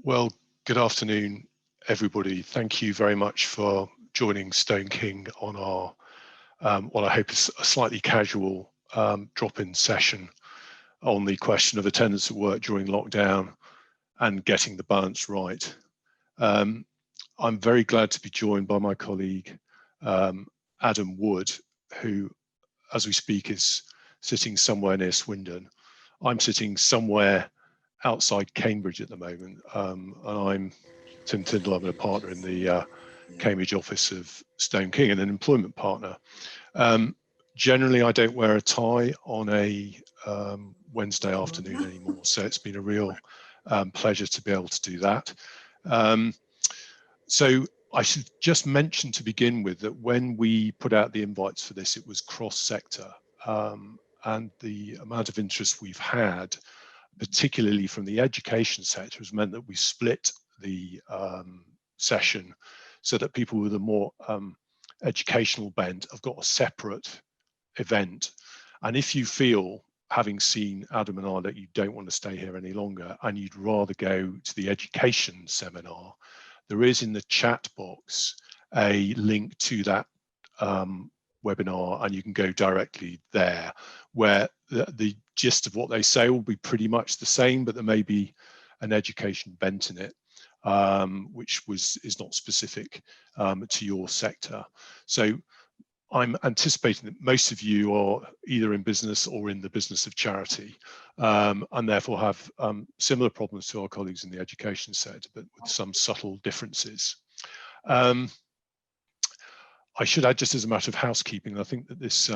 Well, good afternoon, everybody. Thank you very much for joining Stone King on our, what I hope is a slightly casual drop-in session on the question of attendance at work during lockdown and getting the balance right. I'm very glad to be joined by my colleague, Adam Wood, who, as we speak, is sitting somewhere near Swindon. I'm sitting somewhere outside Cambridge at the moment, and I'm Tim Tyndall. I'm a partner in the Cambridge office of Stone King and an employment partner. Generally, I don't wear a tie on a Wednesday afternoon anymore, so it's been a real pleasure to be able to do that. So I should just mention to begin with that when we put out the invites for this, it was cross-sector, and the amount of interest we've had, particularly from the education sector, has meant that we split the session so that people with a more educational bent have got a separate event. And if you feel, having seen Adam and I, that you don't want to stay here any longer and you'd rather go to the education seminar, there is in the chat box a link to that webinar, and you can go directly there, where the gist of what they say will be pretty much the same, but there may be an education bent in it, which is not specific to your sector. So I'm anticipating that most of you are either in business or in the business of charity, and therefore have similar problems to our colleagues in the education sector, but with some subtle differences. I should add, just as a matter of housekeeping, I think that this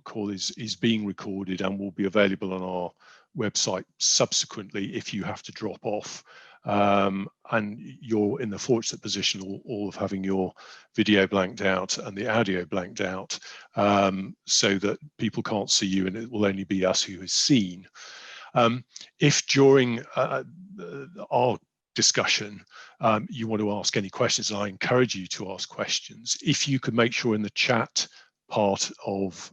call is being recorded and will be available on our website subsequently if you have to drop off, and you're in the fortunate position all of having your video blanked out and the audio blanked out, so that people can't see you and it will only be us who is seen. If during our discussion you want to ask any questions, and I encourage you to ask questions, if you could make sure in the chat part of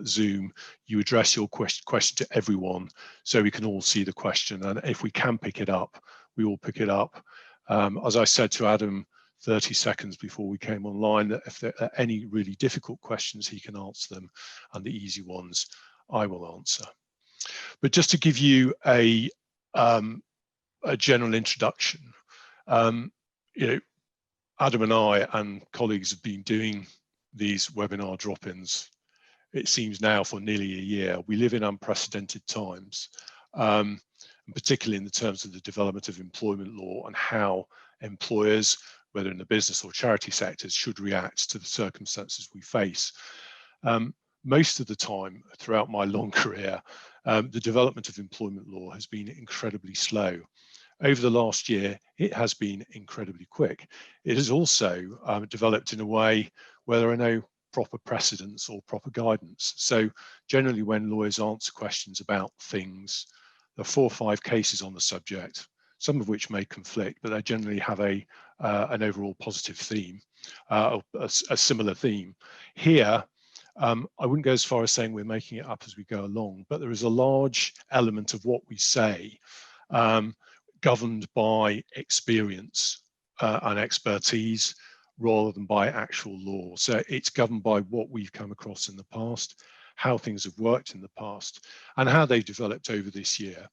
Zoom you address your question to everyone so we can all see the question, and if we can pick it up, we will pick it up. As I said to Adam 30 seconds before we came online, that if there are any really difficult questions, he can answer them, and the easy ones I will answer. But just to give you a general introduction, you know, Adam and I and colleagues have been doing these webinar drop-ins, it seems now, for nearly a year. We live in unprecedented times, and particularly in the terms of the development of employment law and how employers, whether in the business or charity sectors, should react to the circumstances we face. Most of the time throughout my long career, the development of employment law has been incredibly slow. Over the last year, it has been incredibly quick. It has also developed in a way where there are no proper precedents or proper guidance. So generally when lawyers answer questions about things, there are 4 or 5 cases on the subject, some of which may conflict, but they generally have an overall positive theme, a similar theme. Here, I wouldn't go as far as saying we're making it up as we go along, but there is a large element of what we say governed by experience and expertise rather than by actual law. So it's governed by what we've come across in the past, how things have worked in the past, and how they've developed over this year.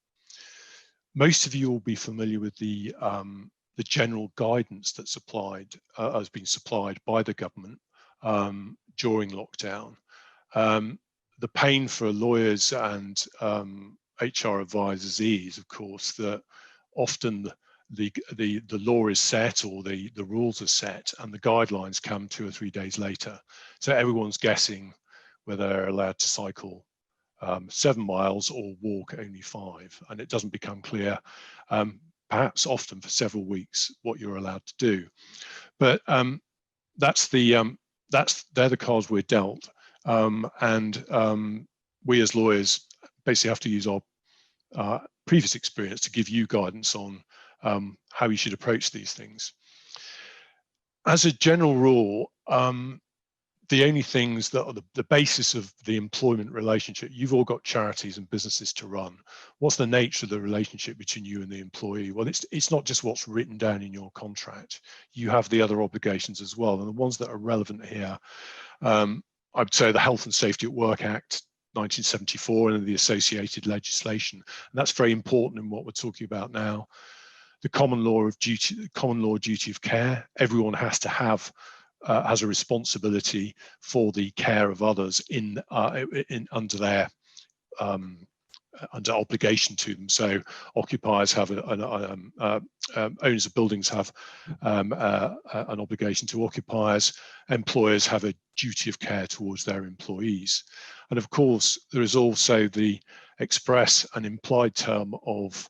Most of you will be familiar with the general guidance that's applied, has been supplied by the government during lockdown. The pain for lawyers and HR advisors is, of course, that often the law is set, or the rules are set, and the guidelines come 2 or 3 days later. So everyone's guessing whether they're allowed to cycle 7 miles or walk only 5, and it doesn't become clear, perhaps often for several weeks, what you're allowed to do. But they're the cards we're dealt, and we as lawyers basically have to use our previous experience to give you guidance on how you should approach these things. As a general rule, the only things that are the basis of the employment relationship, you've all got charities and businesses to run. What's the nature of the relationship between you and the employee? Well, it's not just what's written down in your contract. You have the other obligations as well. And the ones that are relevant here, I'd say the Health and Safety at Work Act 1974 and the associated legislation. And that's very important in what we're talking about now. The common law duty of care. Everyone has to have has a responsibility for the care of others under their under obligation to them. So occupiers have owners of buildings have an obligation to occupiers. Employers have a duty of care towards their employees. And of course, there is also the express and implied term of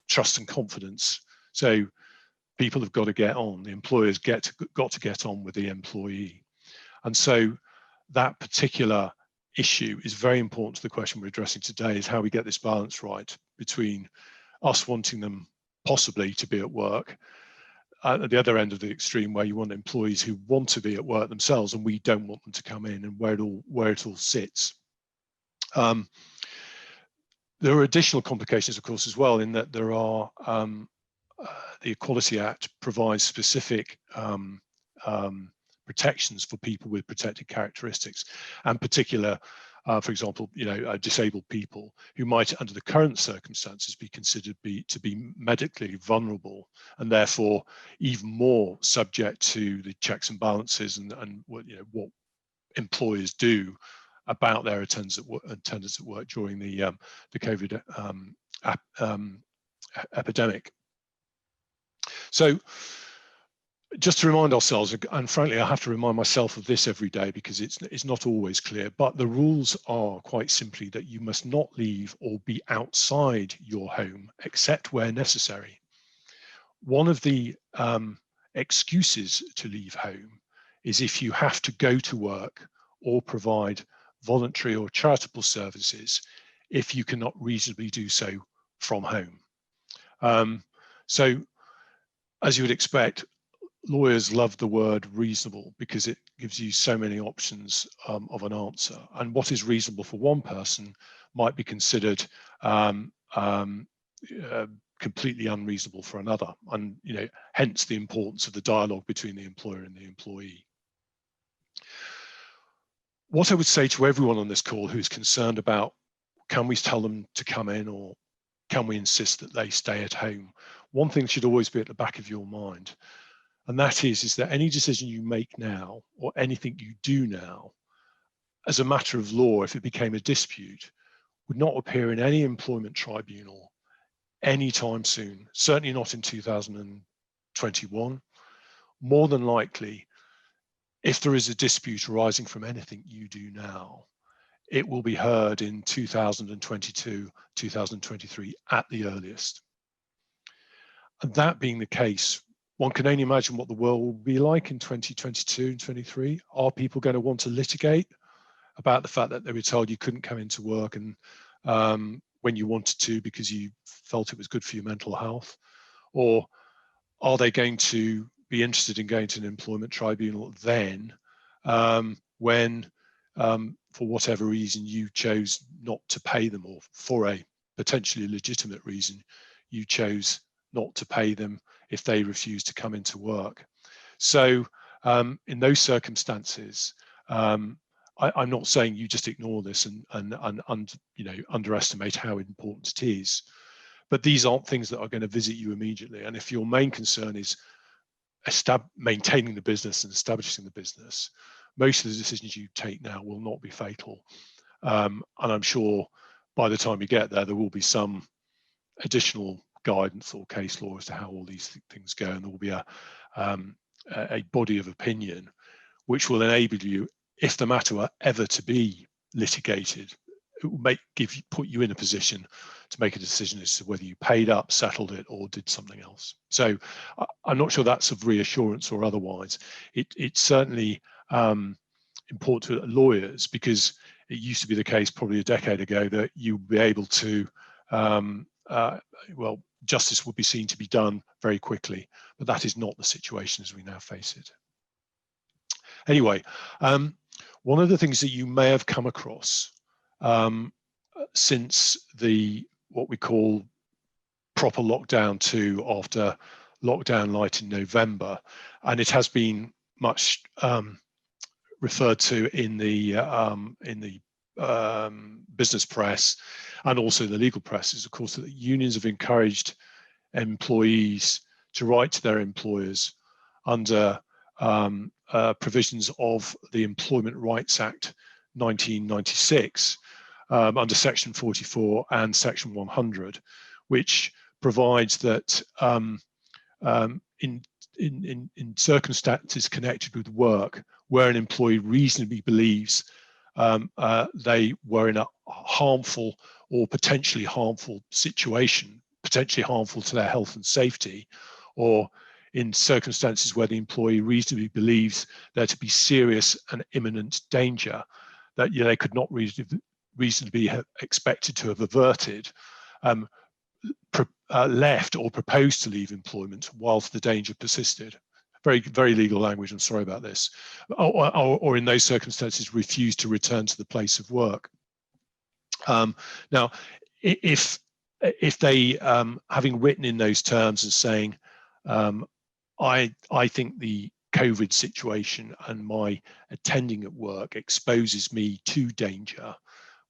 trust and confidence. So people have got to get on. The employers got to get on with the employee. And so that particular issue is very important to the question we're addressing today, is how we get this balance right between us wanting them possibly to be at work at the other end of the extreme, where you want employees who want to be at work themselves and we don't want them to come in, and where it all sits. There are additional complications, of course, as well, in that there are the Equality Act provides specific protections for people with protected characteristics, and particular, for example, disabled people who might, under the current circumstances, be considered to be medically vulnerable, and therefore even more subject to the checks and balances and what employers do about their attendance at work during the COVID epidemic. So just to remind ourselves, and frankly, I have to remind myself of this every day because it's not always clear, but the rules are quite simply that you must not leave or be outside your home except where necessary. One of the excuses to leave home is if you have to go to work or provide voluntary or charitable services if you cannot reasonably do so from home. So, as you would expect, lawyers love the word reasonable because it gives you so many options of an answer. And what is reasonable for one person might be considered completely unreasonable for another. And hence the importance of the dialogue between the employer and the employee. What I would say to everyone on this call who's concerned about, can we tell them to come in or can we insist that they stay at home? One thing should always be at the back of your mind, and that is that any decision you make now or anything you do now, as a matter of law, if it became a dispute, would not appear in any employment tribunal anytime soon, certainly not in 2021. More than likely, if there is a dispute arising from anything you do now, it will be heard in 2022, 2023 at the earliest. And that being the case, one can only imagine what the world will be like in 2022 and 23. Are people going to want to litigate about the fact that they were told you couldn't come into work and when you wanted to because you felt it was good for your mental health? Or are they going to be interested in going to an employment tribunal then when, for whatever reason, you chose not to pay them, or for a potentially legitimate reason, you chose not to pay them if they refuse to come into work? So in those circumstances, I'm not saying you just ignore this and underestimate how important it is, but these aren't things that are going to visit you immediately. And if your main concern is maintaining the business and establishing the business, most of the decisions you take now will not be fatal. And I'm sure by the time you get there, there will be some additional guidance or case law as to how all these things go, and there will be a body of opinion which will enable you, if the matter were ever to be litigated, it will put you in a position to make a decision as to whether you paid up, settled it, or did something else. So I'm not sure that's of reassurance or otherwise. It's certainly important to lawyers, because it used to be the case probably a decade ago that you'd be able to, well, justice would be seen to be done very quickly, but that is not the situation as we now face it. Anyway, one of the things that you may have come across since what we call proper lockdown 2 after lockdown light in November, and it has been much referred to in the business press and also the legal press, is of course that unions have encouraged employees to write to their employers under provisions of the Employment Rights Act 1996 under Section 44 and Section 100, which provides that in circumstances connected with work where an employee reasonably believes they were in a harmful or potentially harmful situation, potentially harmful to their health and safety, or in circumstances where the employee reasonably believes there to be serious and imminent danger that they could not reasonably have expected to have averted, left or proposed to leave employment whilst the danger persisted. Very, very legal language, I'm sorry about this. Or in those circumstances, refused to return to the place of work. Now, if they, having written in those terms and saying, I think the COVID situation and my attending at work exposes me to danger,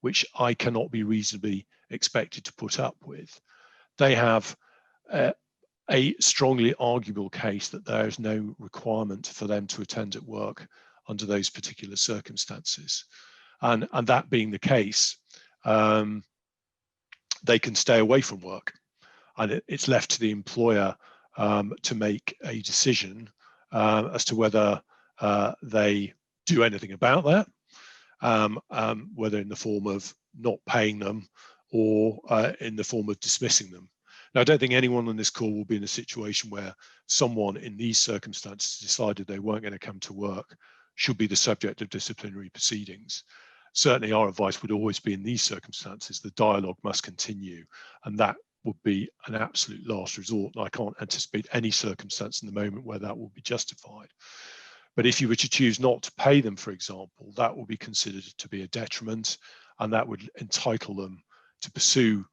which I cannot be reasonably expected to put up with, they have a strongly arguable case that there is no requirement for them to attend at work under those particular circumstances. And that being the case, they can stay away from work, and it's left to the employer to make a decision as to whether they do anything about that, whether in the form of not paying them or in the form of dismissing them. Now, I don't think anyone on this call will be in a situation where someone in these circumstances decided they weren't going to come to work should be the subject of disciplinary proceedings. Certainly our advice would always be, in these circumstances, the dialogue must continue, and that would be an absolute last resort. I can't anticipate any circumstance in the moment where that will be justified. But if you were to choose not to pay them, for example, that will be considered to be a detriment, and that would entitle them to pursue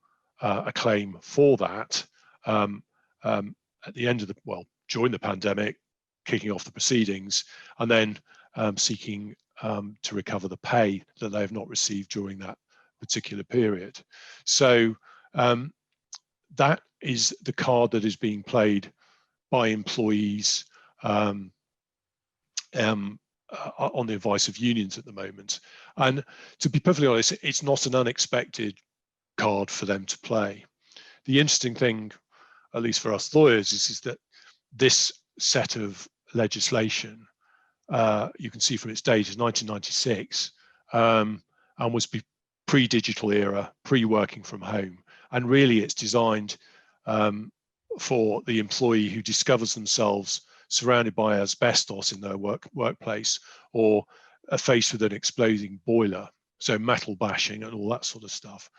a claim for that at the end of during the pandemic, kicking off the proceedings, and then seeking to recover the pay that they have not received during that particular period. So that is the card that is being played by employees on the advice of unions at the moment. And to be perfectly honest, it's not an unexpected card for them to play. The interesting thing, at least for us lawyers, is that this set of legislation, you can see from its date, is 1996, and was pre-digital era, pre-working from home. And really it's designed for the employee who discovers themselves surrounded by asbestos in their workplace, or are faced with an exploding boiler, so metal bashing and all that sort of stuff.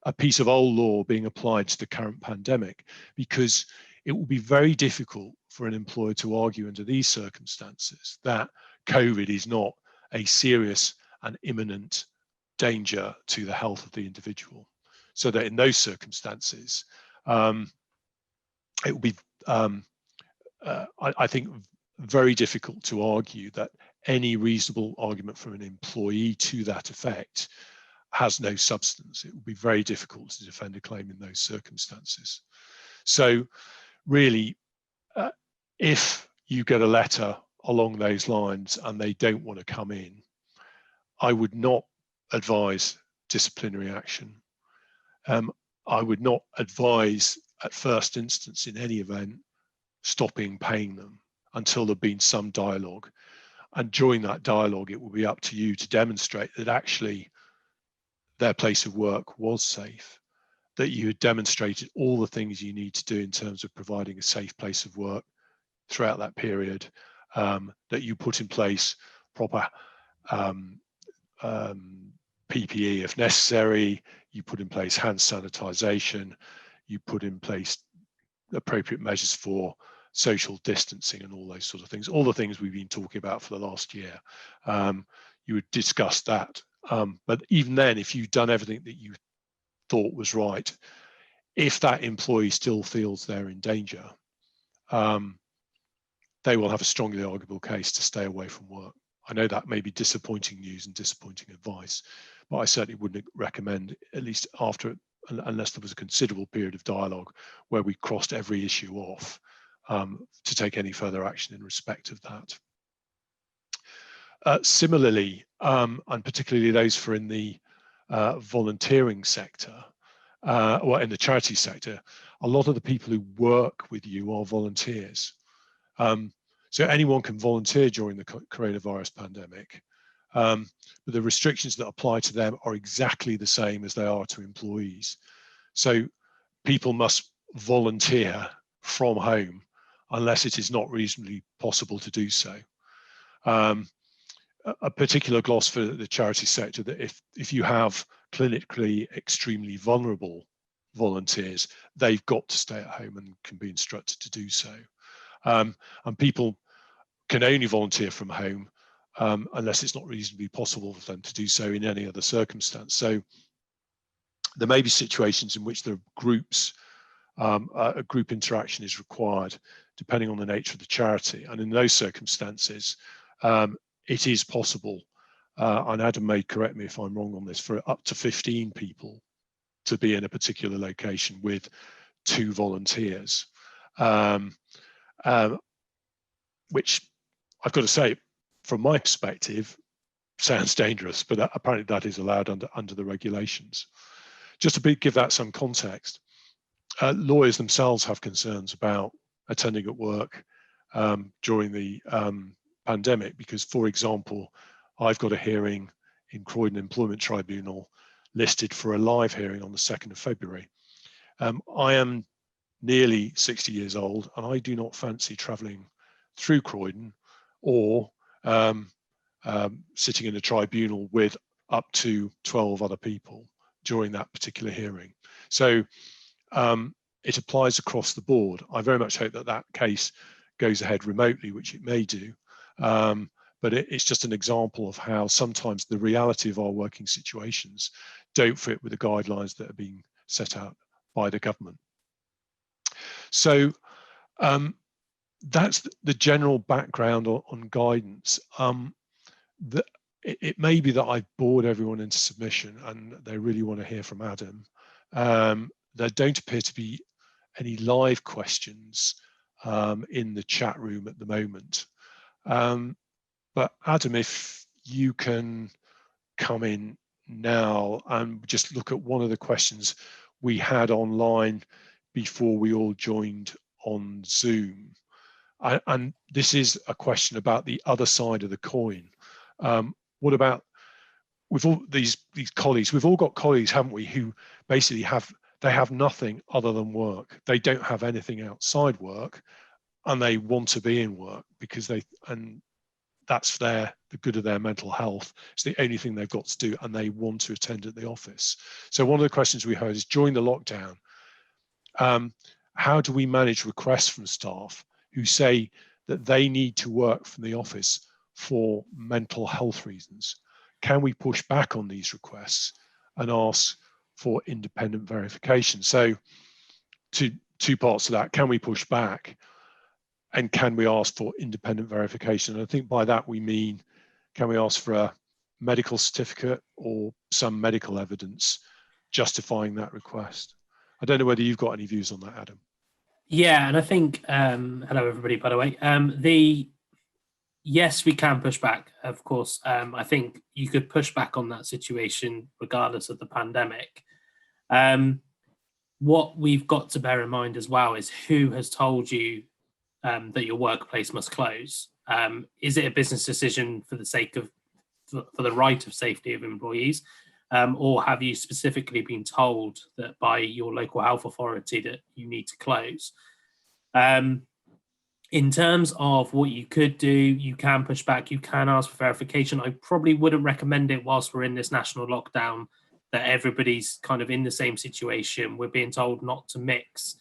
A piece of old law being applied to the current pandemic, because it will be very difficult for an employer to argue under these circumstances that COVID is not a serious and imminent danger to the health of the individual. So that in those circumstances, it will be, I think, very difficult to argue that any reasonable argument from an employee to that effect has no substance. It will be very difficult to defend a claim in those circumstances. So really, if you get a letter along those lines and they don't want to come in, I would not advise disciplinary action. I would not advise at first instance, in any event, stopping paying them until there'd been some dialogue. And during that dialogue, it will be up to you to demonstrate that actually their place of work was safe, that you had demonstrated all the things you need to do in terms of providing a safe place of work throughout that period, that you put in place proper PPE if necessary, you put in place hand sanitization, you put in place appropriate measures for social distancing and all those sort of things, all the things we've been talking about for the last year. You would discuss that. But even then, if you've done everything that you thought was right, if that employee still feels they're in danger, they will have a strongly arguable case to stay away from work. I know that may be disappointing news and disappointing advice, but I certainly wouldn't recommend, at least after, unless there was a considerable period of dialogue where we crossed every issue off, to take any further action in respect of that. Similarly, and particularly those for in the volunteering sector, or in the charity sector, a lot of the people who work with you are volunteers. So anyone can volunteer during the coronavirus pandemic, but the restrictions that apply to them are exactly the same as they are to employees. So people must volunteer from home unless it is not reasonably possible to do so. A particular gloss for the charity sector, that if you have clinically extremely vulnerable volunteers, they've got to stay at home and can be instructed to do so. And people can only volunteer from home unless it's not reasonably possible for them to do so in any other circumstance. So there may be situations in which there are groups, a group interaction is required, depending on the nature of the charity. And in those circumstances, it is possible, and Adam may correct me if I'm wrong on this, for up to 15 people to be in a particular location with 2 volunteers, which I've got to say, from my perspective, sounds dangerous, but apparently that is allowed under the regulations. Just to give that some context, lawyers themselves have concerns about attending at work during the pandemic, because, for example, I've got a hearing in Croydon Employment Tribunal listed for a live hearing on the 2nd of February. I am nearly 60 years old, and I do not fancy travelling through Croydon or sitting in a tribunal with up to 12 other people during that particular hearing. So it applies across the board. I very much hope that that case goes ahead remotely, which it may do. But it's just an example of how sometimes the reality of our working situations don't fit with the guidelines that are being set out by the government. So that's the general background on guidance. It may be that I've bored everyone into submission and they really want to hear from Adam. There don't appear to be any live questions in the chat room at the moment. But Adam, if you can come in now and just look at one of the questions we had online before we all joined on Zoom. And this is a question about the other side of the coin. What about, with all these colleagues, we've all got colleagues, haven't we, who basically have nothing other than work. They don't have anything outside work, and they want to be in work because that's the good of their mental health. It's the only thing they've got to do, and they want to attend at the office. So one of the questions we heard is, during the lockdown, how do we manage requests from staff who say that they need to work from the office for mental health reasons? Can we push back on these requests and ask for independent verification? So two parts to that. Can we push back? And can we ask for independent verification? And I think by that we mean, can we ask for a medical certificate or some medical evidence justifying that request? I don't know whether you've got any views on that, Adam. Yeah, and I think, hello everybody, by the way. Yes, we can push back, of course. I think you could push back on that situation regardless of the pandemic. What we've got to bear in mind as well is who has told you that your workplace must close. Is it a business decision for the sake of, for the right of safety of employees? Or have you specifically been told that by your local health authority that you need to close? In terms of what you could do, you can push back, you can ask for verification. I probably wouldn't recommend it whilst we're in this national lockdown, that everybody's kind of in the same situation. We're being told not to mix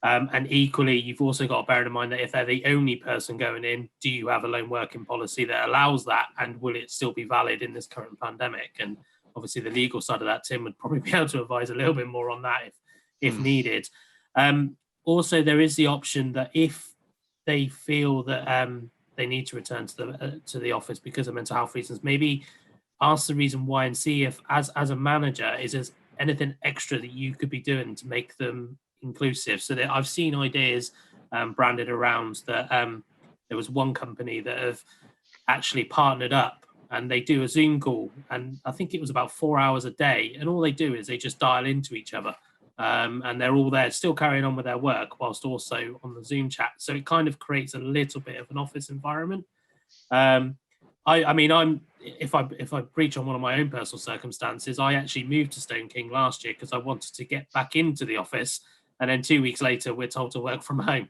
And equally, you've also got to bear in mind that if they're the only person going in, do you have a lone working policy that allows that? And will it still be valid in this current pandemic? And obviously the legal side of that, Tim would probably be able to advise a little bit more on that if needed. Also, there is the option that if they feel that they need to return to the office because of mental health reasons, maybe ask the reason why and see if, as a manager, is there anything extra that you could be doing to make them inclusive. So that I've seen ideas branded around that. There was one company that have actually partnered up, and they do a Zoom call, and I think it was about 4 hours a day, and all they do is they just dial into each other, and they're all there still carrying on with their work whilst also on the Zoom chat. So it kind of creates a little bit of an office environment. I mean, if I breach on one of my own personal circumstances, I actually moved to Stone King last year because I wanted to get back into the office, and then 2 weeks later we're told to work from home.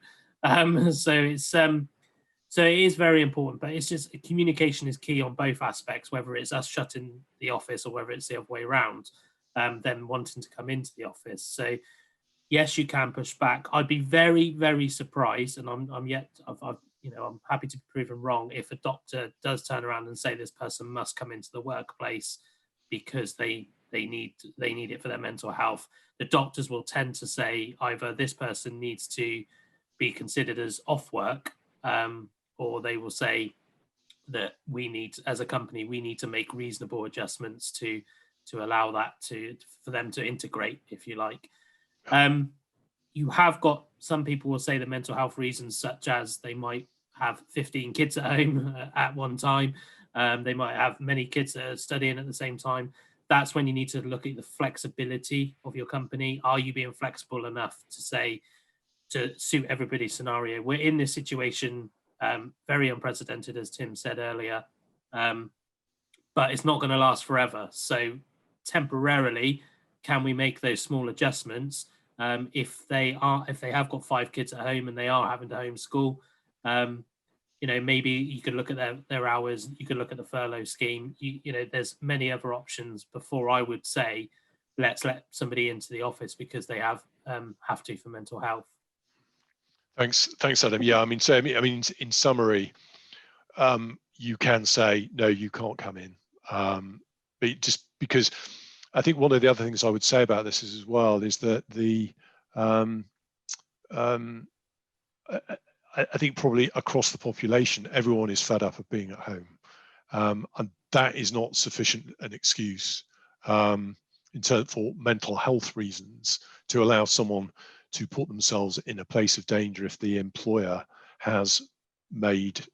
So it is very important, but it's just communication is key on both aspects, whether it's us shutting the office or whether it's the other way around, them wanting to come into the office. So yes, you can push back. I'd be very, very surprised, and I'm happy to be proven wrong if a doctor does turn around and say this person must come into the workplace because they need it for their mental health. The doctors will tend to say either this person needs to be considered as off work, or they will say that we need, as a company, we need to make reasonable adjustments to allow that for them to integrate, if you like. You have got some people will say the mental health reasons, such as they might have 15 kids at home at one time. They might have many kids that are studying at the same time. That's when you need to look at the flexibility of your company. Are you being flexible enough to suit everybody's scenario? We're in this situation, very unprecedented, as Tim said earlier, but it's not going to last forever. So temporarily, can we make those small adjustments? If they have got 5 kids at home and they are having to homeschool, maybe you could look at their hours. You could look at the furlough scheme. There's many other options before I would say, let's let somebody into the office because they have to for mental health. Thanks, Adam. Yeah, I mean, in summary, you can say no, you can't come in, but just because I think one of the other things I would say about this as well is that I think probably across the population, everyone is fed up of being at home, and that is not sufficient an excuse for mental health reasons to allow someone to put themselves in a place of danger if the employer has made,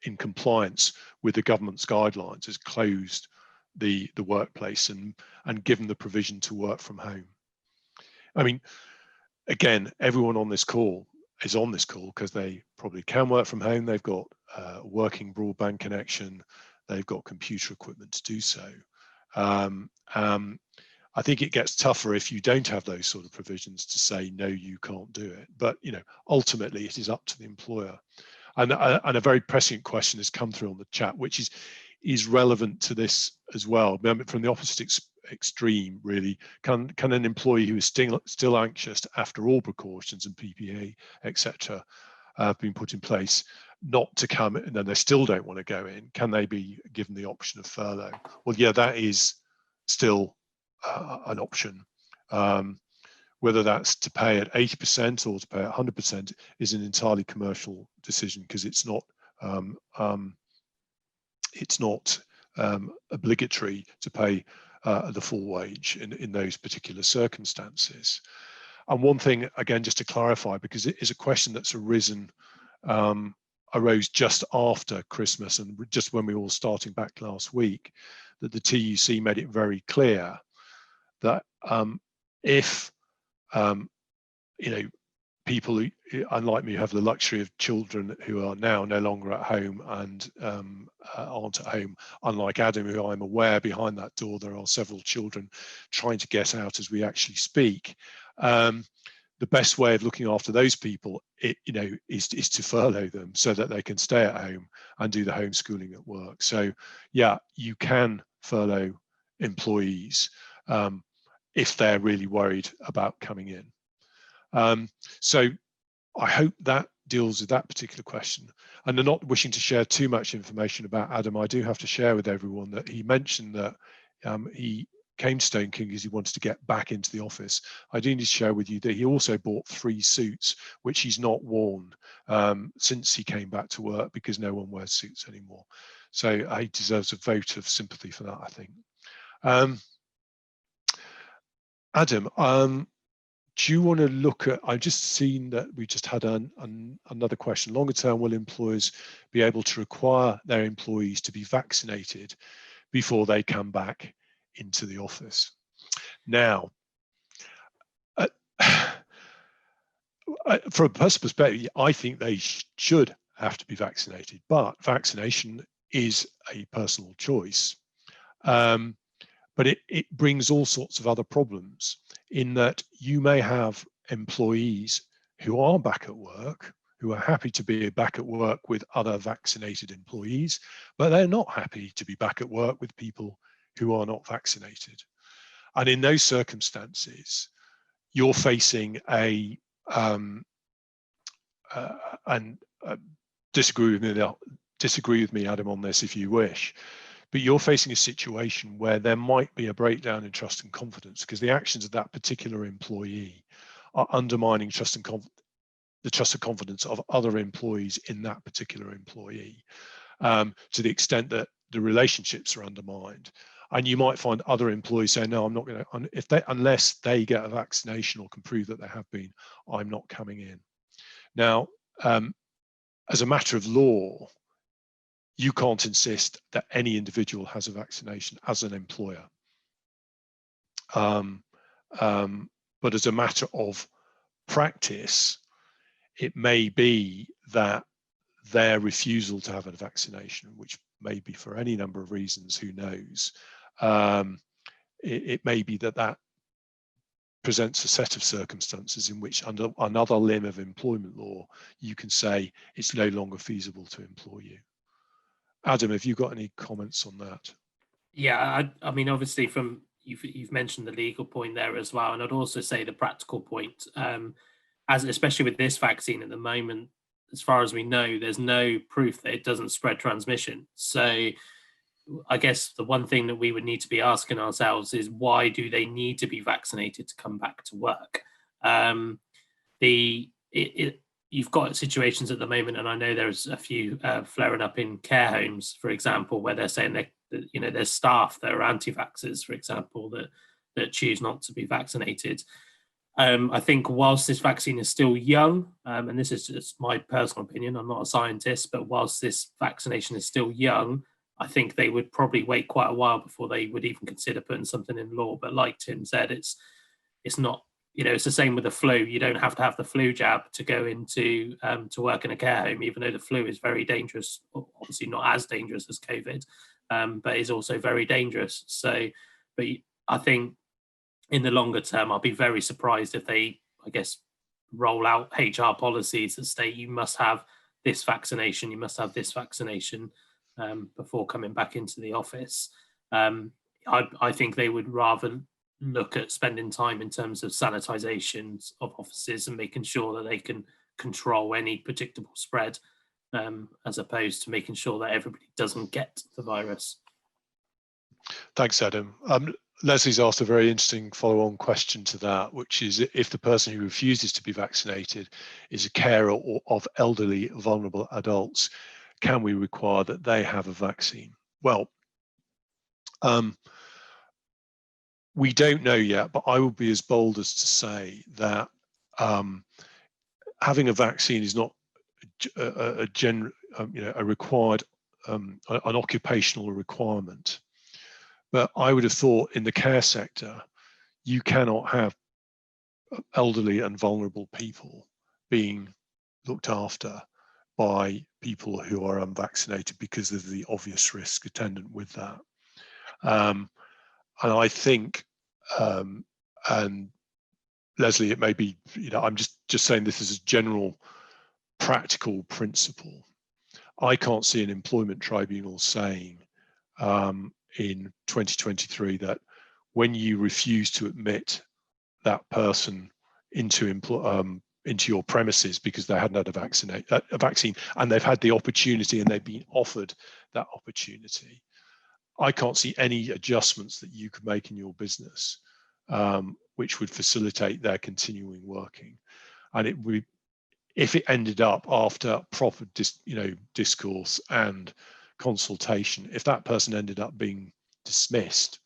in compliance with the government's guidelines, has closed the workplace and given the provision to work from home. I mean, again, everyone on this call is on this call because they probably can work from home. They've got a working broadband connection. They've got computer equipment to do so. I think it gets tougher if you don't have those sort of provisions to say, no, you can't do it. But, ultimately it is up to the employer. And a very prescient question has come through on the chat, which is relevant to this as well. From the opposite extreme, really, can an employee who is still anxious after all precautions and PPE, etc., have been put in place, not to come, and then they still don't want to go in, can they be given the option of furlough? Well, yeah, that is still an option. Whether that's to pay at 80% or to pay at 100% is an entirely commercial decision, because it's not obligatory to pay the full wage in those particular circumstances. And one thing, again, just to clarify, because it is a question that's arose just after Christmas and just when we were all starting back last week, that the TUC made it very clear that if people who, unlike me, have the luxury of children who are now no longer at home and aren't at home, unlike Adam, who I'm aware behind that door there are several children trying to get out as we actually speak. The best way of looking after those people, is to furlough them so that they can stay at home and do the homeschooling at work. So, yeah, you can furlough employees if they're really worried about coming in. So I hope that deals with that particular question. And not wishing to share too much information about Adam, I do have to share with everyone that he mentioned that he came to Stone King because he wanted to get back into the office. I do need to share with you that he also bought 3 suits, which he's not worn since he came back to work, because no one wears suits anymore. So he deserves a vote of sympathy for that, I think. Adam, do you want to look at, I've just seen that we just had another question. Longer term, will employers be able to require their employees to be vaccinated before they come back into the office? Now, from a personal perspective, I think they should have to be vaccinated, but vaccination is a personal choice. But it brings all sorts of other problems, in that you may have employees who are back at work, who are happy to be back at work with other vaccinated employees, but they're not happy to be back at work with people who are not vaccinated. And in those circumstances, you're facing a disagree with me, Adam, on this if you wish. But you're facing a situation where there might be a breakdown in trust and confidence, because the actions of that particular employee are undermining the trust and confidence of other employees in that particular employee, to the extent that the relationships are undermined. And you might find other employees saying, no, I'm not going to, unless they get a vaccination or can prove that they have been, I'm not coming in. Now, as a matter of law, you can't insist that any individual has a vaccination as an employer. But as a matter of practice, it may be that their refusal to have a vaccination, which may be for any number of reasons, who knows, it may be that presents a set of circumstances in which, under another limb of employment law, you can say it's no longer feasible to employ you. Adam, have you got any comments on that? Yeah, I mean, obviously, from you've mentioned the legal point there as well, and I'd also say the practical point, as especially with this vaccine at the moment, as far as we know, there's no proof that it doesn't spread transmission. So I guess the one thing that we would need to be asking ourselves is, why do they need to be vaccinated to come back to work? You've got situations at the moment, and I know there's a few flaring up in care homes, for example, where they're saying that, you know, there's staff that are anti-vaxxers, for example, that choose not to be vaccinated. I think whilst this vaccine is still young, and this is just my personal opinion, I'm not a scientist, but whilst this vaccination is still young, I think they would probably wait quite a while before they would even consider putting something in law. But like Tim said, it's not, you know, it's the same with the flu. You don't have to have the flu jab to go into to work in a care home, even though the flu is very dangerous. Obviously not as dangerous as COVID, but is also very dangerous. So, but I think in the longer term, I'll be very surprised if they, I guess, roll out HR policies that state you must have this vaccination, you must have this vaccination before coming back into the office. I think they would rather look at spending time in terms of sanitizations of offices and making sure that they can control any predictable spread, as opposed to making sure that everybody doesn't get the virus. Thanks, Adam. Leslie's asked a very interesting follow-on question to that, which is, if the person who refuses to be vaccinated is a carer of elderly, vulnerable adults, can we require that they have a vaccine? Well, we don't know yet, but I would be as bold as to say that having a vaccine is not a required, an occupational requirement. But I would have thought in the care sector, you cannot have elderly and vulnerable people being looked after by people who are unvaccinated, because of the obvious risk attendant with that. And I think, and Leslie, it may be, you know, I'm just saying this as a general practical principle. I can't see an employment tribunal saying in 2023 that when you refuse to admit that person into your premises because they hadn't had a vaccine, and they've had the opportunity and they've been offered that opportunity. I can't see any adjustments that you could make in your business which would facilitate their continuing working. And it would, if it ended up after proper discourse and consultation, if that person ended up being dismissed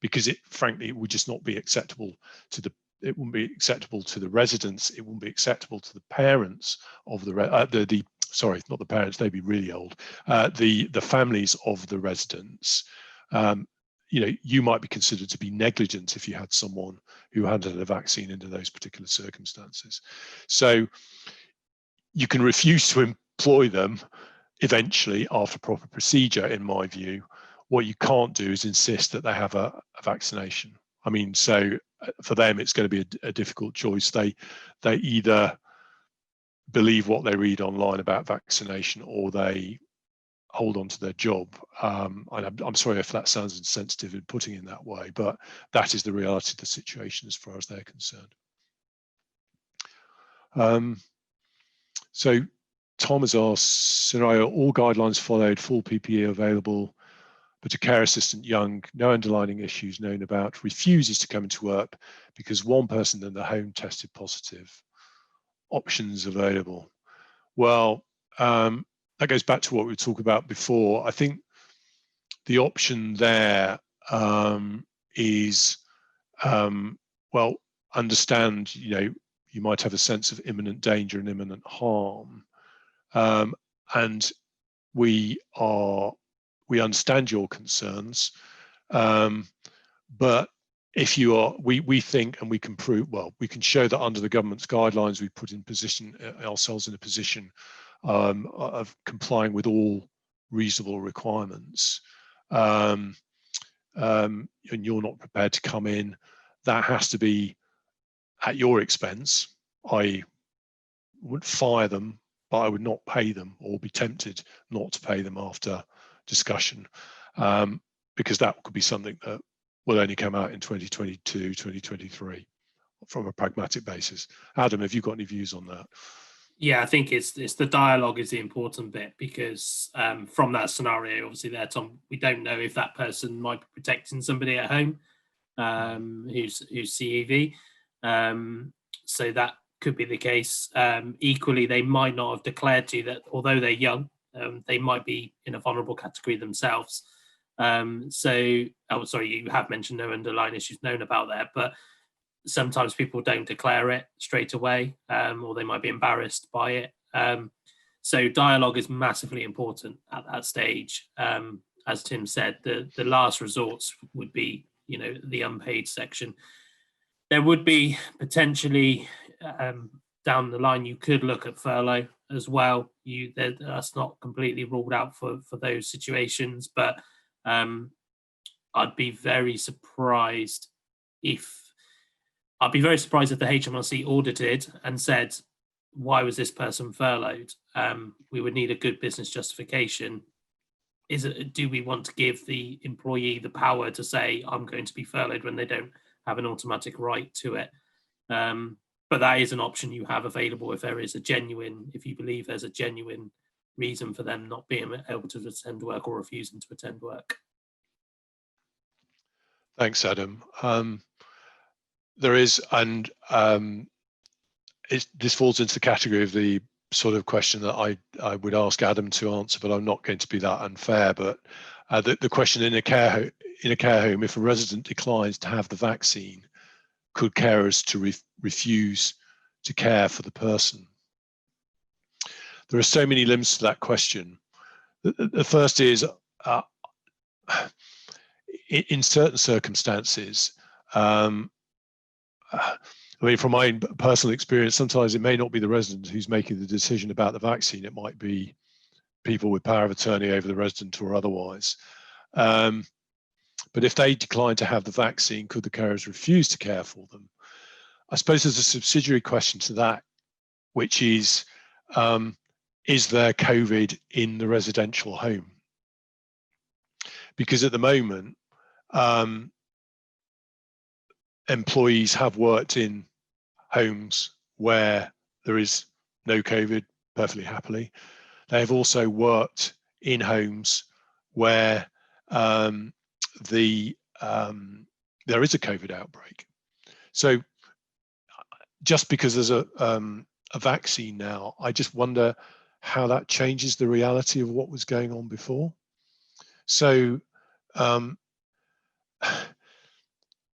because frankly it would just not be acceptable to the, it wouldn't be acceptable to the residents, it wouldn't be acceptable to the parents of the sorry, not the parents, they'd be really old, the families of the residents. You might be considered to be negligent if you had someone who hadn't had a vaccine under those particular circumstances. So you can refuse to employ them eventually after proper procedure, in my view. What you can't do is insist that they have a vaccination. I mean, so for them, it's going to be a difficult choice. They either believe what they read online about vaccination, or they hold on to their job. And I'm sorry if that sounds insensitive in putting it in that way, but that is the reality of the situation as far as they're concerned. So Tom has asked, scenario, all guidelines followed, full PPE available, but a care assistant, young, no underlying issues known about, refuses to come into work because one person in the home tested positive. Options available. Well, that goes back to what we talked about before. I think the option there is, well, understand, you might have a sense of imminent danger and imminent harm. And we understand your concerns, but if you are, we think, and we can prove, well, we can show that under the government's guidelines, we put ourselves in a position of complying with all reasonable requirements, and you're not prepared to come in, that has to be at your expense. I wouldn't fire them, but I would not pay them, or be tempted not to pay them after discussion, because that could be something that will only come out in 2022, 2023 from a pragmatic basis. Adam, have you got any views on that? Yeah, I think it's the dialogue is the important bit, because from that scenario, obviously there, Tom, we don't know if that person might be protecting somebody at home who's CEV. So that could be the case. Equally, they might not have declared to you that, although they're young, they might be in a vulnerable category themselves. So, oh, sorry, you have mentioned no underlying issues known about there, but sometimes people don't declare it straight away, or they might be embarrassed by it. So dialogue is massively important at that stage. As Tim said, the last resorts would be, the unpaid section. There would be potentially down the line, you could look at furlough as well. That's not completely ruled out for those situations, but I'd be very surprised if the HMRC audited and said, why was this person furloughed? We would need a good business justification. Do we want to give the employee the power to say, I'm going to be furloughed, when they don't have an automatic right to it? But that is an option you have available if you believe there's a genuine reason for them not being able to attend work or refusing to attend work. Thanks, Adam. There is, and this falls into the category of the sort of question that I would ask Adam to answer, but I'm not going to be that unfair. But the question in a care home, if a resident declines to have the vaccine, could carers to refuse to care for the person? There are so many limbs to that question. The first is, in certain circumstances, I mean, from my personal experience, sometimes it may not be the resident who's making the decision about the vaccine. It might be people with power of attorney over the resident or otherwise. But if they decline to have the vaccine, could the carers refuse to care for them? I suppose there's a subsidiary question to that, which is there COVID in the residential home? Because at the moment, employees have worked in homes where there is no COVID perfectly happily. They have also worked in homes where there is a COVID outbreak. So just because there's a vaccine now, I just wonder how that changes the reality of what was going on before. So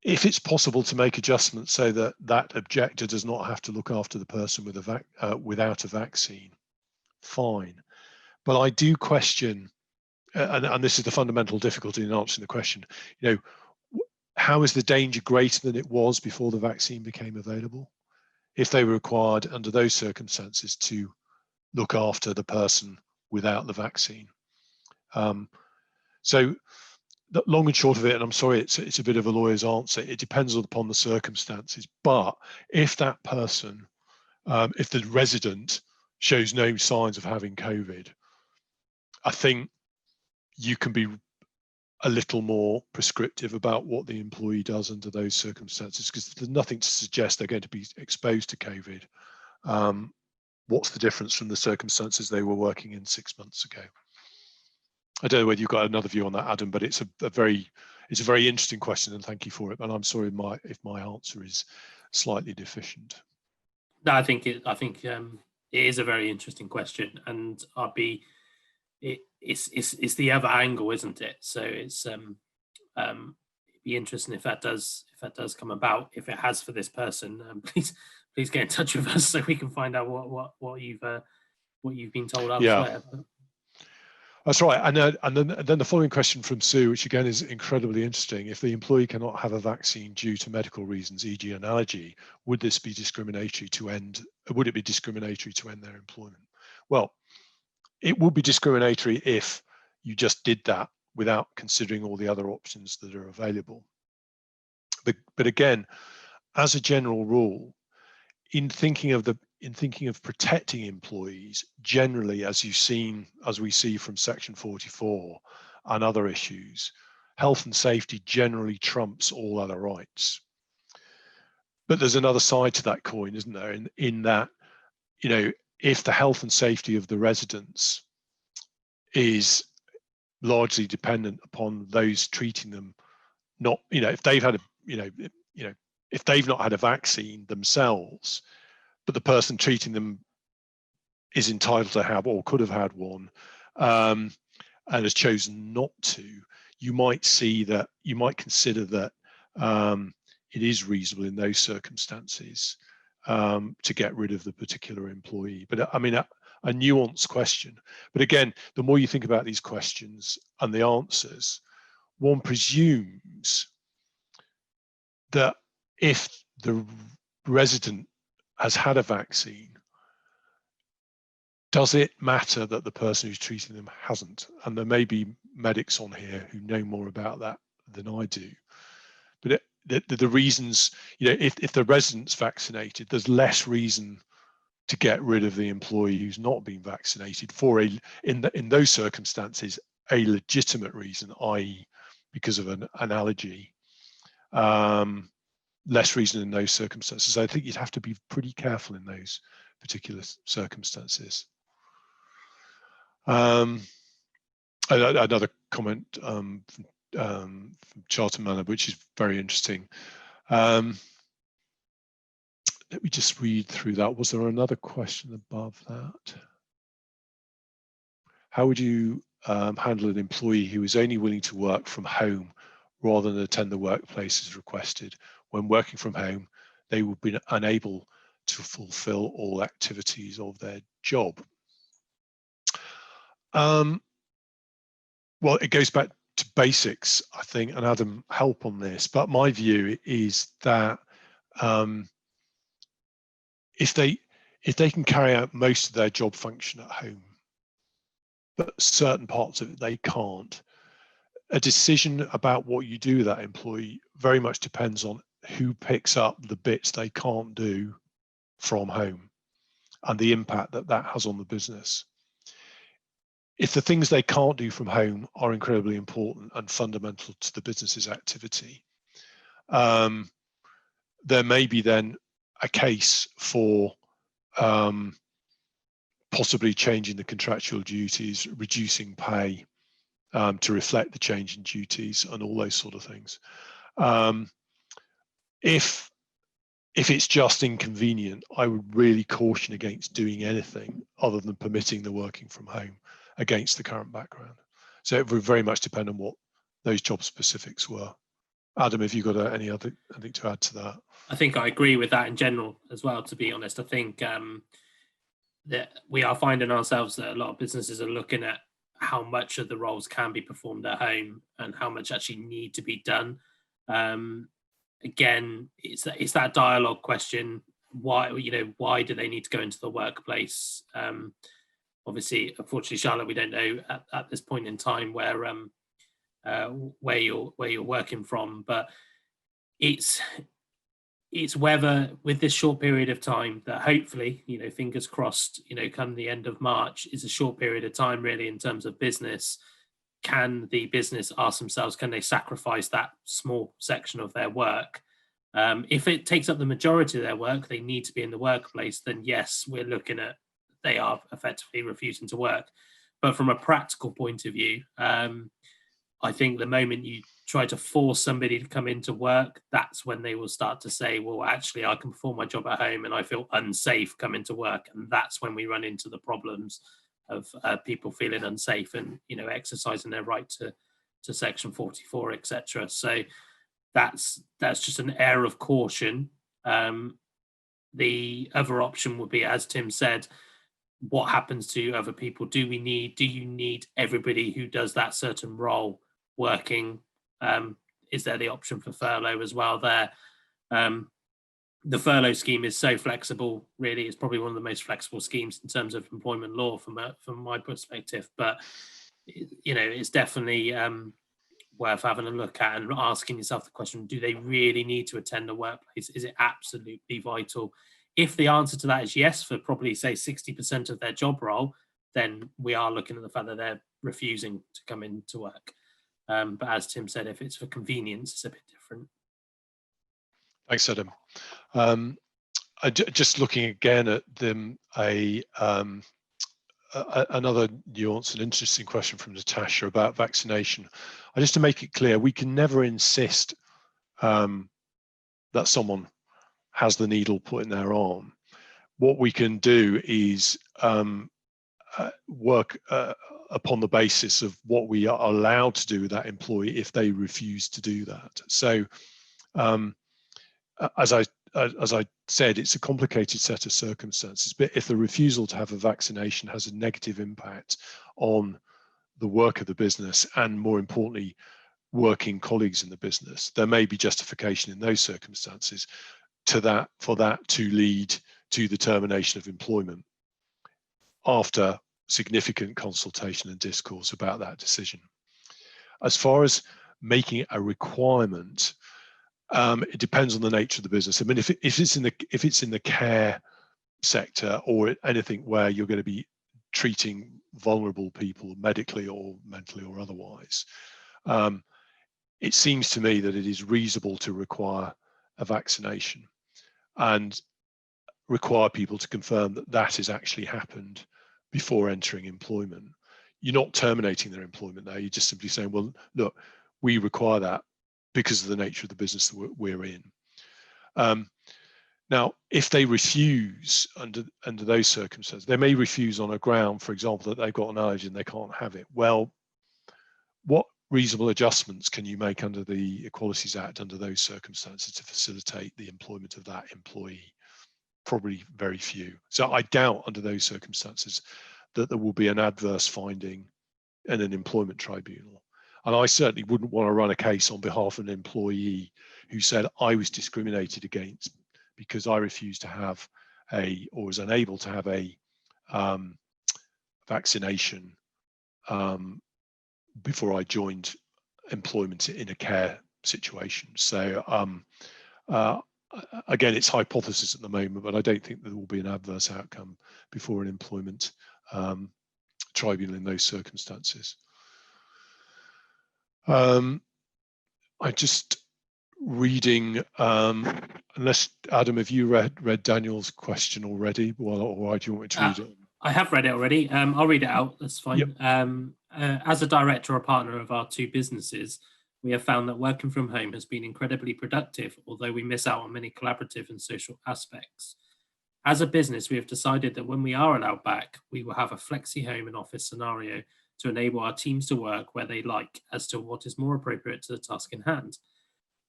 if it's possible to make adjustments so that that objector does not have to look after the person with without a vaccine, fine. But I do question, and this is the fundamental difficulty in answering the question, how is the danger greater than it was before the vaccine became available if they were required under those circumstances to look after the person without the vaccine? So the long and short of it, and I'm sorry, it's a bit of a lawyer's answer, it depends upon the circumstances. But if that person, if the resident shows no signs of having COVID, I think you can be a little more prescriptive about what the employee does under those circumstances, because there's nothing to suggest they're going to be exposed to COVID. What's the difference from the circumstances they were working in 6 months ago? I don't know whether you've got another view on that, Adam, but it's a very interesting question, and thank you for it. And I'm sorry if my answer is slightly deficient. No, I think it is a very interesting question, and it's the other angle, isn't it? So it's it'd be interesting if that does come about. If it has for this person, please get in touch with us so we can find out what you've been told elsewhere. Yeah. That's right. And then the following question from Sue, which again is incredibly interesting. If the employee cannot have a vaccine due to medical reasons, e.g. an allergy, would it be discriminatory to end their employment? Well, it would be discriminatory if you just did that without considering all the other options that are available. But again, as a general rule, in thinking of protecting employees, generally, as we see from Section 44 and other issues, health and safety generally trumps all other rights. But there's another side to that coin, isn't there? In that, if the health and safety of the residents is largely dependent upon those treating them, not, if they've had if they've not had a vaccine themselves, but the person treating them is entitled to have or could have had one, and has chosen not to, you might consider that it is reasonable in those circumstances to get rid of the particular employee. But I mean, a nuanced question. But again, the more you think about these questions and the answers, one presumes that if the resident has had a vaccine, does it matter that the person who's treating them hasn't? And there may be medics on here who know more about that than I do. But the reasons, if the resident's vaccinated, there's less reason to get rid of the employee who's not been vaccinated for in those circumstances, a legitimate reason, i.e. because of an allergy. Less reason in those circumstances. I think you'd have to be pretty careful in those particular circumstances. Another comment from Charlton Manor, which is very interesting. Let me just read through that. Was there another question above that? How would you handle an employee who is only willing to work from home rather than attend the workplace as requested? When working from home, they will be unable to fulfill all activities of their job. Well, it goes back to basics, I think, and Adam help on this. But my view is that if they can carry out most of their job function at home, but certain parts of it they can't, a decision about what you do with that employee very much depends on who picks up the bits they can't do from home and the impact that has on the business. If the things they can't do from home are incredibly important and fundamental to the business's activity, there may be then a case for possibly changing the contractual duties, reducing pay to reflect the change in duties, and all those sort of things. If it's just inconvenient, I would really caution against doing anything other than permitting the working from home against the current background. So it would very much depend on what those job specifics were. Adam, have you got anything to add to that? I think I agree with that in general as well, to be honest. I think that we are finding ourselves that a lot of businesses are looking at how much of the roles can be performed at home and how much actually need to be done. Again, it's that dialogue question. Why do they need to go into the workplace? Obviously, unfortunately, Charlotte, we don't know at this point in time where you're working from, but it's whether with this short period of time that hopefully, fingers crossed, come the end of March, is a short period of time really in terms of business. Can the business ask themselves, can they sacrifice that small section of their work? If it takes up the majority of their work, they need to be in the workplace, then yes, we're looking at they are effectively refusing to work. But from a practical point of view, I think the moment you try to force somebody to come into work, that's when they will start to say, well, actually, I can perform my job at home and I feel unsafe coming to work. And that's when we run into the problems of people feeling unsafe and, exercising their right to Section 44, etc. So that's just an air of caution. The other option would be, as Tim said, what happens to other people? Do you need everybody who does that certain role working? Is there the option for furlough as well there? The furlough scheme is so flexible, really. It's probably one of the most flexible schemes in terms of employment law from my perspective. But, it's definitely worth having a look at and asking yourself the question, do they really need to attend the workplace? Is it absolutely vital? If the answer to that is yes, for probably, say, 60% of their job role, then we are looking at the fact that they're refusing to come into work. But as Tim said, if it's for convenience, it's a bit different. Thanks, Adam. Just looking again at another nuance and interesting question from Natasha about vaccination. Just to make it clear, we can never insist that someone has the needle put in their arm. What we can do is work upon the basis of what we are allowed to do with that employee if they refuse to do that. So as I said, it's a complicated set of circumstances, but if the refusal to have a vaccination has a negative impact on the work of the business and, more importantly, working colleagues in the business, there may be justification in those circumstances for that to lead to the termination of employment after significant consultation and discourse about that decision. As far as making it a requirement, it depends on the nature of the business. I mean, if it's in the care sector or anything where you're going to be treating vulnerable people medically or mentally or otherwise, it seems to me that it is reasonable to require a vaccination and require people to confirm that that has actually happened before entering employment. You're not terminating their employment there. You're just simply saying, well, look, we require that because of the nature of the business that we're in. Now, if they refuse under those circumstances, they may refuse on a ground, for example, that they've got an allergy and they can't have it. Well, what reasonable adjustments can you make under the Equalities Act under those circumstances to facilitate the employment of that employee? Probably very few. So I doubt under those circumstances that there will be an adverse finding in an employment tribunal. And I certainly wouldn't want to run a case on behalf of an employee who said I was discriminated against because I refused to have or was unable to have a vaccination before I joined employment in a care situation. So again, it's hypothesis at the moment, but I don't think there will be an adverse outcome before an employment tribunal in those circumstances. I'm just reading unless Adam, have you read Daniel's question already? Well, or do you want me to read it? I have read it already. I'll read it out. That's fine. Yep. As a director or partner of our two businesses, we have found that working from home has been incredibly productive, although we miss out on many collaborative and social aspects. As a business, we have decided that when we are allowed back, we will have a flexi home and office scenario to enable our teams to work where they like as to what is more appropriate to the task in hand.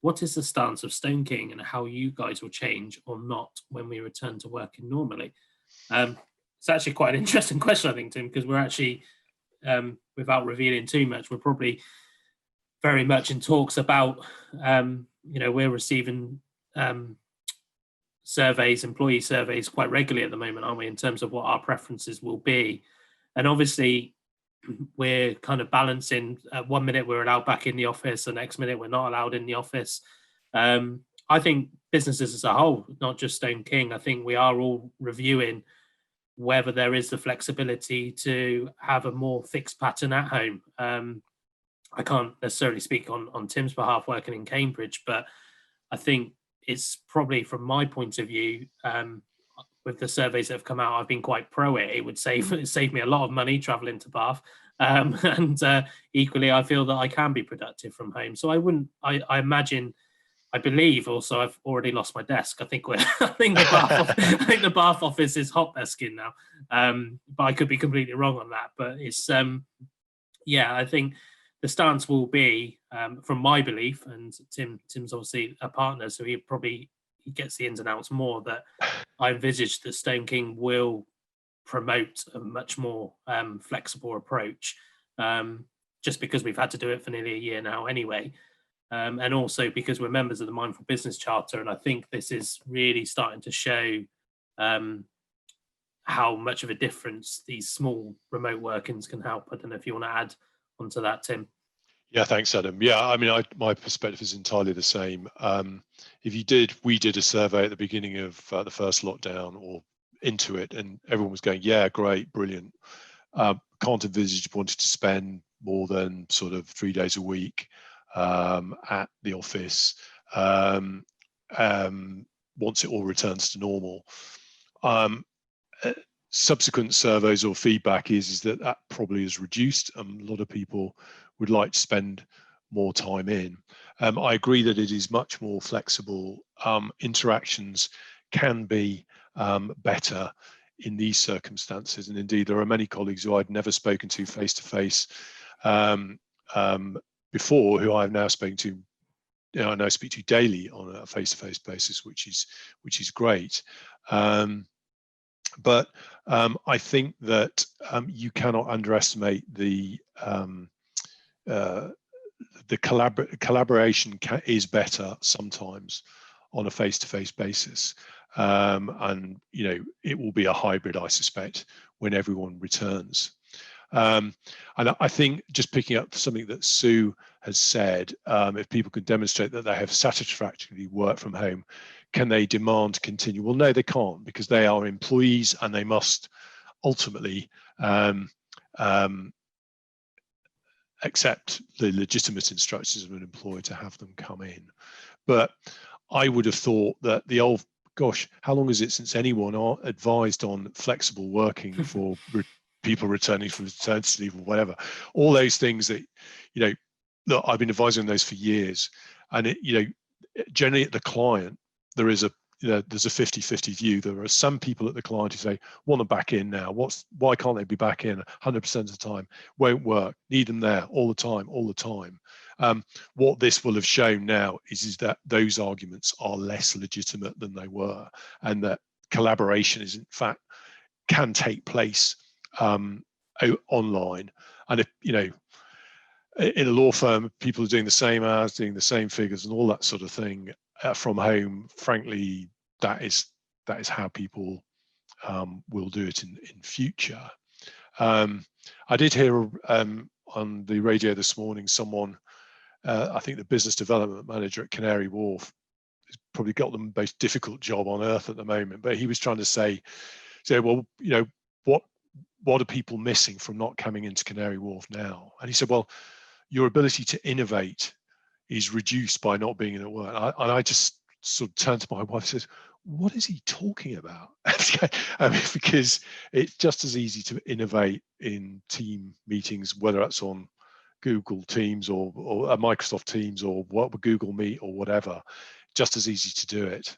What is the stance of Stone King and how you guys will change or not when we return to working normally? It's actually quite an interesting question, I think, Tim, because we're actually, without revealing too much, we're probably very much in talks about, we're receiving surveys, employee surveys quite regularly at the moment, aren't we, in terms of what our preferences will be. And obviously, we're kind of balancing, 1 minute we're allowed back in the office, the next minute we're not allowed in the office. I think businesses as a whole, not just Stone King, I think we are all reviewing whether there is the flexibility to have a more fixed pattern at home. I can't necessarily speak on Tim's behalf working in Cambridge, but I think it's probably, from my point of view, with the surveys that have come out, I've been quite pro it. It would save me a lot of money traveling to Bath. And equally, I feel that I can be productive from home. So I believe also I've already lost my desk. I think the Bath office is hot desking now. But I could be completely wrong on that. But it's I think the stance will be, from my belief, and Tim's obviously a partner, so he gets the ins and outs more, that I envisage that Stone King will promote a much more flexible approach, just because we've had to do it for nearly a year now anyway. And also because we're members of the Mindful Business Charter, and I think this is really starting to show how much of a difference these small remote workings can help. I don't know if you want to add onto that, Tim. Yeah, thanks, Adam. Yeah, I mean, my perspective is entirely the same. We did a survey at the beginning of the first lockdown or into it, and everyone was going, yeah, great, brilliant. Can't envisage wanting to spend more than sort of 3 days a week at the office once it all returns to normal. Subsequent surveys or feedback is that probably is reduced. A lot of people would like to spend more time in. I agree that it is much more flexible. Interactions can be better in these circumstances, and indeed there are many colleagues who I'd never spoken to face to face before, who I've now spoken to. I now speak to daily on a face to face basis, which is great. But I think that you cannot underestimate the collaboration is better sometimes on a face-to-face basis, and it will be a hybrid, I suspect, when everyone returns. And I think, just picking up something that Sue has said, if people can demonstrate that they have satisfactorily worked from home, can they demand to continue? Well, no, they can't, because they are employees and they must ultimately accept the legitimate instructions of an employer to have them come in. But I would have thought that how long is it since anyone advised on flexible working for people returning from maternity leave or whatever? All those things that, look, I've been advising on those for years. And generally at the client, there's a 50-50 view. There are some people at the client who say, want them back in now. Why can't they be back in 100% of the time? Won't work. Need them there all the time. What this will have shown now is that those arguments are less legitimate than they were, and that collaboration is, in fact, can take place online. And if in a law firm, people are doing the same hours, doing the same figures, and all that sort of thing from home, frankly, that is how people will do it in future. I did hear on the radio this morning someone, I think the business development manager at Canary Wharf, has probably got the most difficult job on earth at the moment, but he was trying to say, well, what are people missing from not coming into Canary Wharf now? And he said, well, your ability to innovate is reduced by not being in at work. And I just sort of turned to my wife and says, what is he talking about? Because it's just as easy to innovate in team meetings, whether that's on Google Teams or Microsoft Teams or what Google Meet or whatever, just as easy to do it.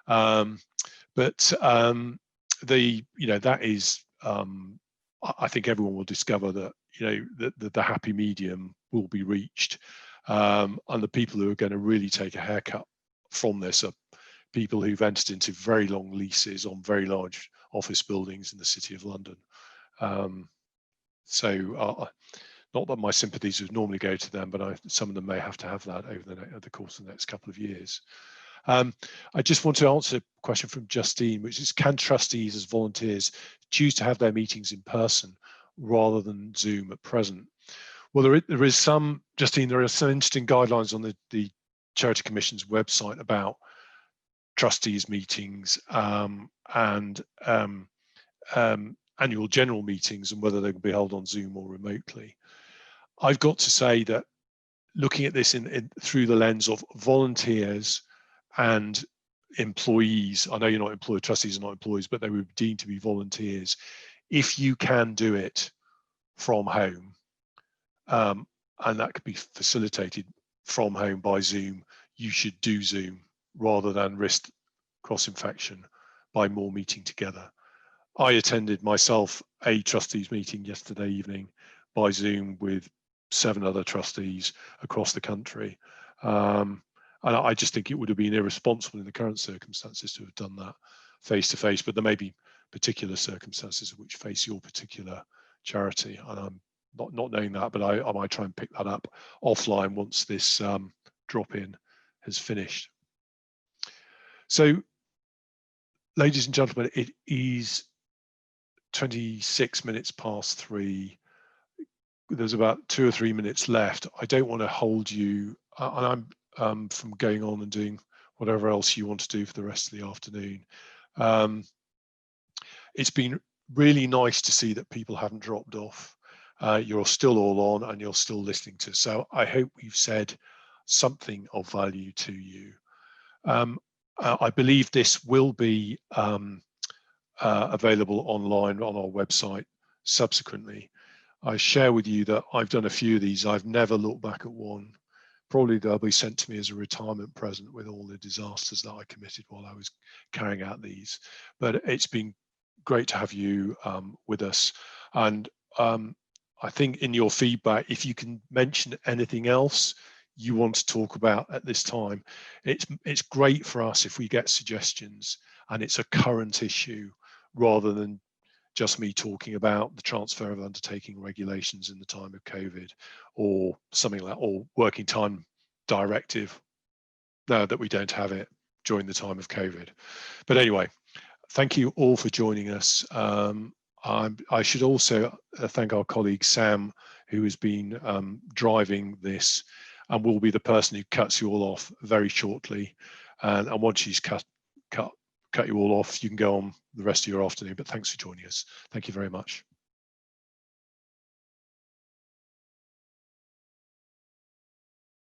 That is, I think everyone will discover that, the happy medium will be reached, and the people who are going to really take a haircut from this are people who've entered into very long leases on very large office buildings in the City of London. Not that my sympathies would normally go to them, but some of them may have to have that over the course of the next couple of years. I just want to answer a question from Justine, which is, can trustees as volunteers choose to have their meetings in person rather than Zoom at present? Well, there is some, Justine, there are some interesting guidelines on the Charity Commission's website about trustees meetings and annual general meetings and whether they can be held on Zoom or remotely. I've got to say that looking at this through the lens of volunteers and employees, I know you're not employed, trustees are not employees, but they would be deemed to be volunteers. If you can do it from home, and that could be facilitated from home by Zoom, you should do Zoom rather than risk cross-infection by more meeting together. I attended myself a trustees meeting yesterday evening by Zoom with 7 other trustees across the country. And I just think it would have been irresponsible in the current circumstances to have done that face-to-face, but there may be particular circumstances which face your particular charity. And I'm not knowing that, but I might try and pick that up offline once this drop-in has finished. So, ladies and gentlemen, it is 26 minutes past 3. There's about 2 or 3 minutes left. I don't want to hold you, and I'm from going on and doing whatever else you want to do for the rest of the afternoon. It's been really nice to see that people haven't dropped off. You're still all on and you're still listening to us. So I hope we've said something of value to you. I believe this will be available online on our website subsequently. I share with you that I've done a few of these. I've never looked back at one. Probably they'll be sent to me as a retirement present with all the disasters that I committed while I was carrying out these. But it's been great to have you with us. And I think in your feedback, if you can mention anything else you want to talk about at this time, it's great for us if we get suggestions and it's a current issue rather than just me talking about the transfer of undertaking regulations in the time of COVID or something like, or working time directive, now that we don't have it during the time of COVID. But anyway, thank you all for joining us. I should also thank our colleague Sam, who has been driving this and will be the person who cuts you all off very shortly. And once she's cut you all off, you can go on the rest of your afternoon. But thanks for joining us. Thank you very much.